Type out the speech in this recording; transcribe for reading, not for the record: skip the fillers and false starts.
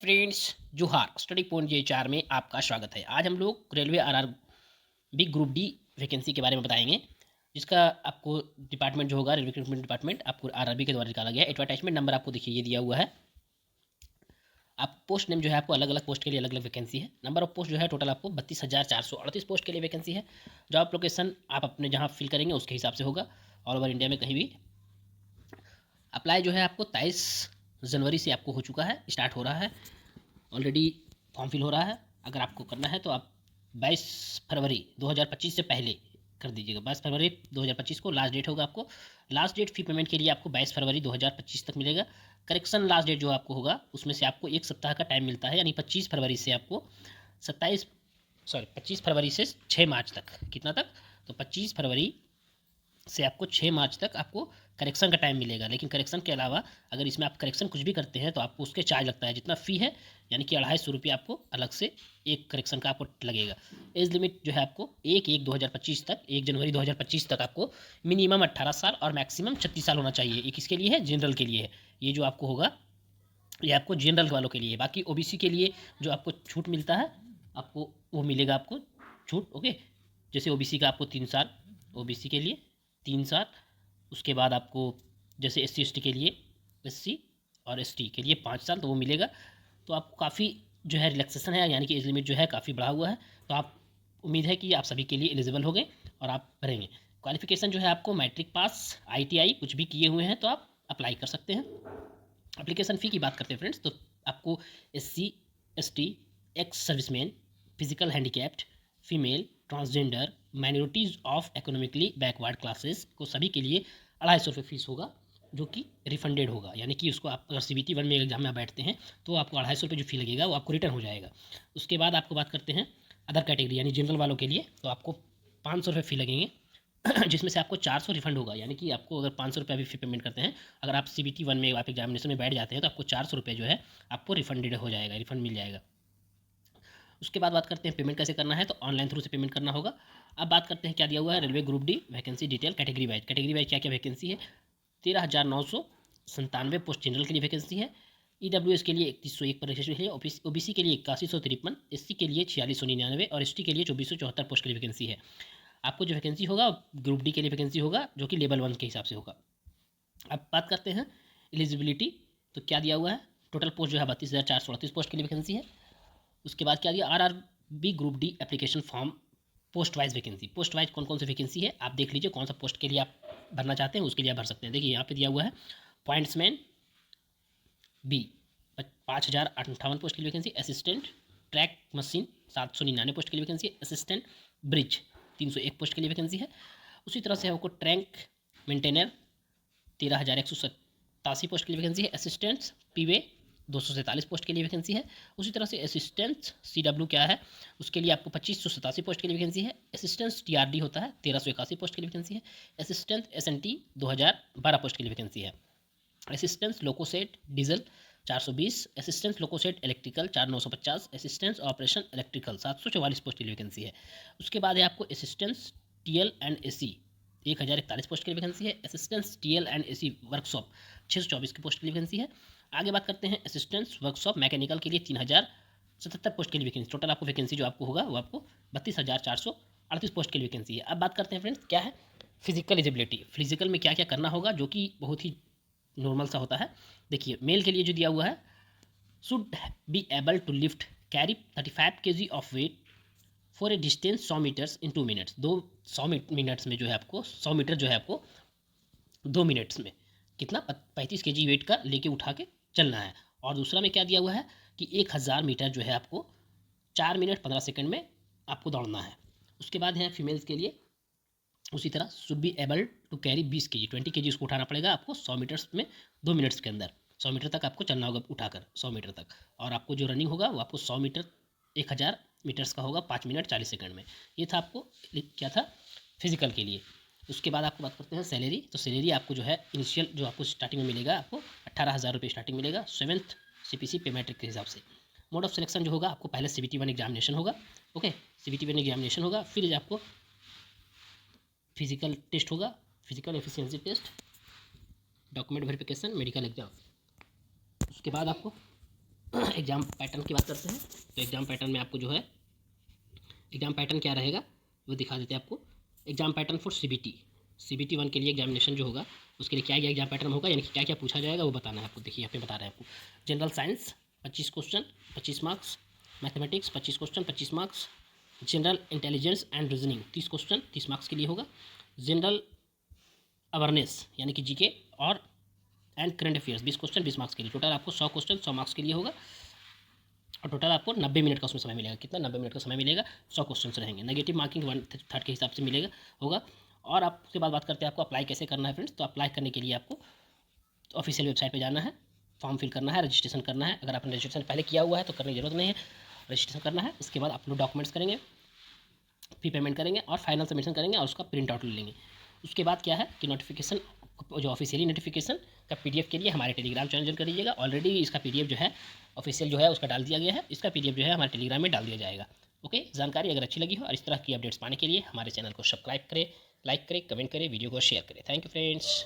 Friends, जोहार study point ये चार में आपका स्वागत है। आज हम लोग railway RR B group D vacancy के बारे में बताएंगे, जिसका आपको डिपार्टमेंट जो होगा रेलवे रिक्रूटमेंट डिपार्टमेंट आपको आरआरबी के द्वारा निकाला गया है। एडवर्टाइजमेंट नंबर आपको देखिए ये दिया हुआ है। आप पोस्ट नेम जो है आपको अलग अलग पोस्ट के लिए अलग अलग वैकेंसी है। नंबर ऑफ पोस्ट जो है टोटल आपको 32,438 पोस्ट के लिए वैकेंसी है। जॉब लोकेशन आप अपने जहाँ फिल करेंगे उसके हिसाब से होगा। ऑल ओवर इंडिया में कहीं भी। अप्लाई जो है आपको 23 जनवरी से आपको हो चुका है, स्टार्ट हो रहा है। ऑलरेडी फॉर्म फिल हो रहा है। अगर आपको करना है तो आप 22 फरवरी 2025 से पहले कर दीजिएगा। 22 फरवरी 2025 को लास्ट डेट होगा। आपको लास्ट डेट फ़ी पेमेंट के लिए आपको 22 फरवरी 2025 तक मिलेगा। करेक्शन लास्ट डेट जो आपको होगा उसमें से आपको एक सप्ताह का टाइम मिलता है, यानी 25 फरवरी से आपको 25 फरवरी से 6 मार्च तक। कितना तक? तो 25 फरवरी से आपको 6 मार्च तक आपको करेक्शन का टाइम मिलेगा। लेकिन करेक्शन के अलावा अगर इसमें आप करेक्शन कुछ भी करते हैं तो आपको उसके चार्ज लगता है, जितना फ़ी है, यानी कि 250 रुपये आपको अलग से एक करेक्शन का आपको लगेगा। एज लिमिट जो है आपको 1/1/2025 तक, 1 जनवरी 2025 तक आपको मिनिमम 18 साल और मैक्सिमम 36 साल होना चाहिए। ये किसके लिए है? जनरल के लिए है। ये जो आपको होगा ये आपको जनरल वालों के लिए है। बाकी ओबीसी के लिए जो आपको छूट मिलता है आपको वो मिलेगा आपको छूट। ओके, जैसे ओबीसी का आपको 3 साल, ओबीसी के लिए 3 साल। उसके बाद आपको जैसे एससी एसटी के लिए, एससी और एसटी के लिए 5 साल तो वो मिलेगा। तो आपको काफ़ी जो है रिलैक्सेशन है, यानी कि एज लिमिट जो है काफ़ी बढ़ा हुआ है। तो आप उम्मीद है कि आप सभी के लिए एलिजिबल हो गए और आप भरेंगे। क्वालिफिकेशन जो है आपको मैट्रिक पास, आईटीआई कुछ भी किए हुए हैं तो आप अप्लाई कर सकते हैं। एप्लीकेशन फ़ी की बात करते हैं फ्रेंड्स, तो आपको SC, ST, ex serviceman, physical handicapped, female, transgender, minorities of economically backward classes को सभी के लिए 250 रुपये फीस होगा, जो कि रिफंडेड होगा। यानी कि उसको आप अगर CBT 1 में एग्जाम में बैठते हैं तो आपको 250 रुपये जो फ़ी लगेगा वो आपको रिटर्न हो जाएगा। उसके बाद आपको बात करते हैं अदर कैटेगरी यानी जनरल वालों के लिए, तो आपको 500 रुपये फ़ी लगेंगे जिसमें से आपको 400 रिफंड होगा। यानी कि आपको अगर 500 रुपये अभी फी पेमेंट करते हैं, अगर आप CBT 1 में आप एग्जामिनेशन में बैठ जाते हैं तो आपको 400 रुपये जो है आपको रिफंडेड हो जाएगा, रिफंड मिल जाएगा। उसके बाद बात करते हैं पेमेंट कैसे करना है, तो ऑनलाइन थ्रू से पेमेंट करना होगा। अब बात करते हैं क्या दिया हुआ है railway group D vacancy detail category wise. Category wise क्या क्या वैकेंसी है? 13,997 पोस्ट जनरल के लिए वैकेंसी है। EWS के लिए 3101 पर रजिस्ट्रेशन है। OBC के लिए 8153, SC के लिए 4699 और ST के लिए 2474 पोस्ट के लिए वैकेंसी है। आपको जो वैकेंसी होगा ग्रुप डी के लिए वैकेंसी होगा, जो कि लेवल 1 के हिसाब से होगा। अब बात करते हैं एलिजिबिलिटी, तो क्या दिया हुआ है? टोटल पोस्ट जो है 32,438 पोस्ट के लिए वैकेंसी है। उसके बाद क्या दिया? RRB group D application form post wise vacancy. Post wise कौन कौन सी वैकेंसी है आप देख लीजिए, कौन सा पोस्ट के लिए आप भरना चाहते हैं उसके लिए आप भर सकते हैं। देखिए यहाँ पे दिया हुआ है पॉइंट्समैन बी 5,058 पोस्ट के लिए vacancy. Assistant track machine 799 post के लिए वैकेंसी है। असिस्टेंट ब्रिज 301 पोस्ट के लिए वैकेंसी है। उसी तरह से आपको ट्रैंक मेंटेनर 13,187 पोस्ट के लिए वैकेंसी है। असिस्टेंट्स पीवे 247 पोस्ट के लिए वैकेंसी है। उसी तरह से असिस्टेंट्स CW क्या है उसके लिए आपको 2587 पोस्ट के लिए वैकेंसी है। असिस्टेंट्स TRD होता है 1381 पोस्ट के लिए वैकेंसी है। असिस्टेंट SNT 2012 पोस्ट के लिए वैकेंसी है। असिस्टेंट्स लोकोसेट डीजल 420, असिस्टेंट लोकोसेट electrical 4950, assistant operation electrical 744 post के लिए वैकेंसी है। उसके बाद है आपको असिस्टेंट्स TL&AC 1041 पोस्ट के लिए वैकेंसी है। असिस्टेंट्स TL&AC वर्कशॉप 624 की पोस्ट के लिए वैकेंसी है। आगे बात करते हैं असिस्टेंट्स वर्कशॉप मैकेनिकल के लिए 3077 पोस्ट के लिए वैकेंसी। टोटल आपको वैकेंसी जो आपको होगा वो आपको 32,438 पोस्ट के लिए वैकेंसी है। अब बात करते हैं फ्रेंड्स क्या है फिजिकल एलिजिबिलिटी। फिजिकल में क्या क्या करना होगा, जो कि बहुत ही नॉर्मल सा होता है। देखिए मेल के लिए जो दिया हुआ है, should be able to lift carry 35 kg of weight for a distance 100 metres in 2 minutes. 100 minutes में जो है आपको 100 मीटर जो है आपको 2 मिनट्स में कितना 35 kg वेट का लेके उठा के चलना है। और दूसरा में क्या दिया हुआ है कि 1000 मीटर जो है आपको 4 मिनट 15 सेकंड में आपको दौड़ना है। उसके बाद है फीमेल्स के लिए उसी तरह should be able to carry 20 kg उसको उठाना पड़ेगा आपको 100 मीटर्स में 2 मिनट्स के अंदर। 100 मीटर तक आपको चलना होगा उठाकर 100 मीटर तक। और आपको जो रनिंग होगा वो आपको 100 मीटर 1000 मीटर्स का होगा 5 मिनट 40 सेकंड में। ये था आपको क्या था फिजिकल के लिए। उसके बाद आपको बात करते हैं सैलरी, तो सैलरी आपको जो है इनिशियल जो आपको स्टार्टिंग में मिलेगा आपको 18,000 रुपये स्टार्टिंग मिलेगा 7th CPC पे मैट्रिक के हिसाब से। मोड ऑफ सिलेक्शन जो होगा आपको पहले CBT 1 एग्जामिनेशन होगा। ओके, CBT 1 एग्जामिनेशन होगा, फिर आपको फिजिकल टेस्ट होगा, physical efficiency test, document verification, medical exam. उसके बाद आपको एग्ज़ाम पैटर्न की बात करते हैं। तो एग्ज़ाम पैटर्न में आपको जो है एग्ज़ाम पैटर्न क्या रहेगा वो दिखा देते हैं आपको। एग्ज़ाम पैटर्न फॉर CBT 1 के लिए एग्जामिनेशन जो होगा उसके लिए क्या एग्जाम पैटर्न होगा, यानी कि क्या क्या पूछा जाएगा वो बताना है आपको। देखिए यहाँ पे बता रहे हैं आपको। General science 25 question 25 marks, mathematics 25 question 25 marks, general intelligence and reasoning 30 question 30 marks के लिए होगा, जनरल अवेयरनेस यानी कि जीके और and current affairs 20 question 20 marks के लिए। टोटल आपको 100 क्वेश्चन 100 मार्क्स के लिए होगा और टोटल आपको 90 मिनट का उसमें समय मिलेगा। कितना? 90 मिनट का समय मिलेगा। 100 क्वेश्चन रहेंगे। नेगेटिव मार्किंग 1/3 के हिसाब से मिलेगा होगा। और आप उसके बाद बात करते हैं आपको अप्लाई कैसे करना है फ्रेंड्स। तो अप्लाई करने के लिए आपको ऑफिशियल वेबसाइट पे जाना है, फॉर्म फिल करना है, रजिस्ट्रेशन करना है। अगर आपने रजिस्ट्रेशन पहले किया हुआ है तो करने की जरूरत नहीं है, रजिस्ट्रेशन करना है। उसके बाद आप लोग डॉक्यूमेंट्स करेंगे, फी पेमेंट करेंगे और फाइनल सबमिशन करेंगे और उसका प्रिंट आउट ले लेंगे। उसके बाद क्या है कि नोटिफिकेशन जो ऑफिशियली नोटिफिकेशन का PDF के लिए हमारे टेलीग्राम चैनल ज्वाइन कर लीजिएगा। ऑलरेडी इसका PDF जो है ऑफिशियल जो है उसका डाल दिया गया है। इसका PDF जो है हमारे टेलीग्राम में डाल दिया जाएगा। ओके, जानकारी अगर अच्छी लगी हो और इस तरह की अपडेट्स पाने के लिए हमारे चैनल को सब्सक्राइब करें, लाइक करें, कमेंट करें, वीडियो को शेयर करें। Thank you friends.